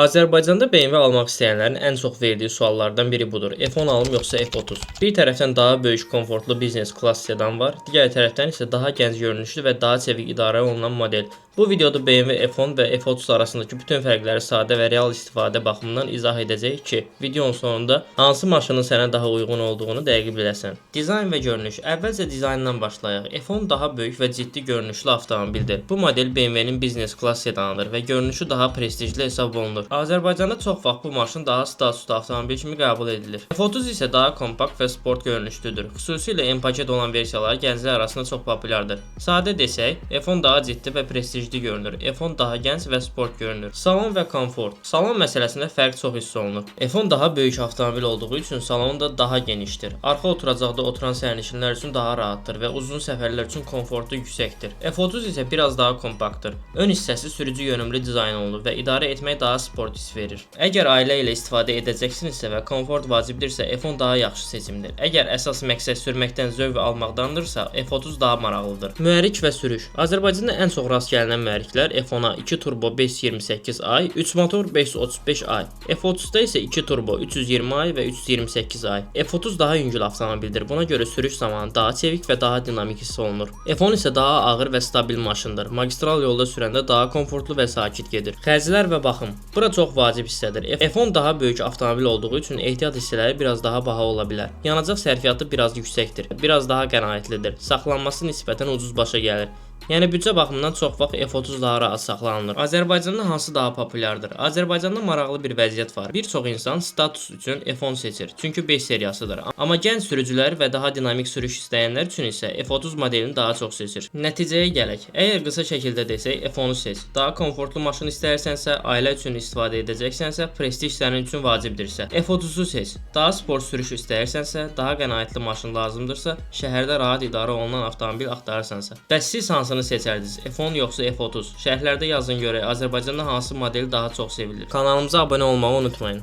Azərbaycanda BMW almaq istəyənlərin ən çox verdiyi suallardan biri budur. F10 alım yoxsa F30? Bir tərəfdən daha böyük, komfortlu biznes klass sedan var, digər tərəfdən isə daha gənc görünüşlü və daha çevik idarə olunan model. Bu videoda BMW F10 və F30 arasındakı bütün fərqləri sadə və real istifadə baxımından izah edəcəyik ki, videonun sonunda hansı maşının sənə daha uyğun olduğunu dəqiq biləsən. Dizayn və görünüş. Əvvəlcə dizayndan başlayaq. F10 daha böyük və ciddi görünüşlü avtomobildir. Bu model BMW-nin biznes klass sedanıdır və görünüşü daha prestijli hesab olunur. Azərbaycanda çox vaxt bu maşın daha statuslu avtomobil kimi qəbul edilir. F30 isə daha kompakt və sport görünüşlüdür. Xüsusilə M-paket olan versiyaları gənclər arasında çox populyardır. Sadə desək, F10 daha ciddi və prestijli görünür. F10 daha gənc və sport görünür. Salon və komfort. Salon məsələsində fərq çox hiss olunur. F10 daha böyük avtomobil olduğu üçün salonu da daha genişdir. Arxa oturacaqda oturan sərnişinlər üçün daha rahatdır və uzun səfərlər üçün komfortu yüksəkdir. F30 isə biraz daha kompaktdır. Ön hissəsi sürücü yönümlü dizayn olunur və idarə etmək daha sport hiss verir. Əgər ailə ilə istifadə edəcəksinizsə və komfort vacibdirsə, F10 daha yaxşı seçimdir. Əgər əsas məqsəd sürməkdən zövq almaqdandırsa, F30 daha maraqlıdır. Mühərrik və sürüş. Azərbaycanda ən çox rast gəlinən mühərriklər F10-a 2 turbo 528i, 3 motor 535i. F30-da isə 2 turbo 320i və 328i. F30 daha yüngül avtomobildir. Buna görə sürüş zamanı daha çevik və daha dinamik hiss olunur. F10 isə daha ağır və stabil maşındır. Magistral yolda sürəndə daha komfortlu və sakit gedir. Xərclər və baxım. Bura çox vacib hissədir. F10 daha böyük avtomobil olduğu üçün ehtiyat hissələri biraz daha baha ola bilər. Yanacaq sərfiyyatı biraz yüksəkdir. Biraz daha qənaətlidir. Saxlanması nisbətən ucuz başa gəlir. Yəni büdcə baxımından çox vaxt F30 daha rahat saxlanılır. Azərbaycanda hansı daha populyardır? Azərbaycanda maraqlı bir vəziyyət var. Bir çox insan status üçün F10 seçir, çünki 5 seriyasıdır. Amma gənc sürücülər və daha dinamik sürüş istəyənlər üçün isə F30 modelini daha çox seçir. Nəticəyə gələk. Əgər qısa şəkildə desək, F10-u seç. Daha komfortlu maşın istəyirsənsə, ailə üçün istifadə edəcəksənsə, prestij sənin üçün vacibdirsə, F30-u seç. Daha sport sürüş istəyirsənsə, daha qənaətli maşın lazımdırsa, şəhərdə rahat idarə olunan avtomobil axtarırsansa. Bəs siz hansını seçərdiniz? F10 yoxsa F30? Şərhlərdə yazın görək Azərbaycanda hansı model daha çox sevilir. Kanalımıza abunə olmağı unutmayın.